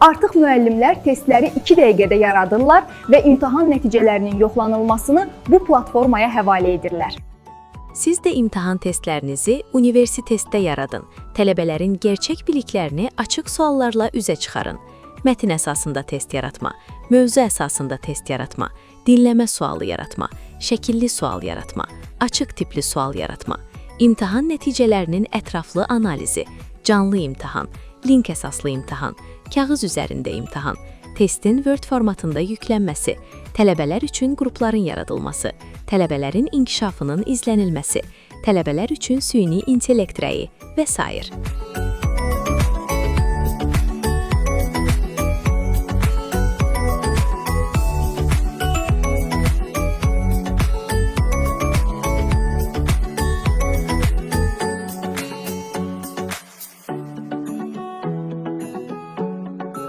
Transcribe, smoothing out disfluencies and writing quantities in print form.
Artıq müəllimlər testləri 2 dəqiqədə yaradırlar və imtahan nəticələrinin yoxlanılmasını bu platformaya həvalə edirlər. Siz də imtahan testlərinizi Universitetdə yaradın. Tələbələrin gerçək biliklərini açıq suallarla üzə çıxarın. Mətn əsasında test yaratma, mövzu əsasında test yaratma, dinləmə sualı yaratma, şəkilli sual yaratma, açıq tipli sual yaratma, imtahan nəticələrinin ətraflı analizi, canlı imtahan, link əsaslı imtahan, kağız üzərində imtahan, testin Word formatında yüklənməsi, tələbələr üçün qrupların yaradılması, tələbələrin inkişafının izlənilməsi, tələbələr üçün süni intellekt rəyi və s.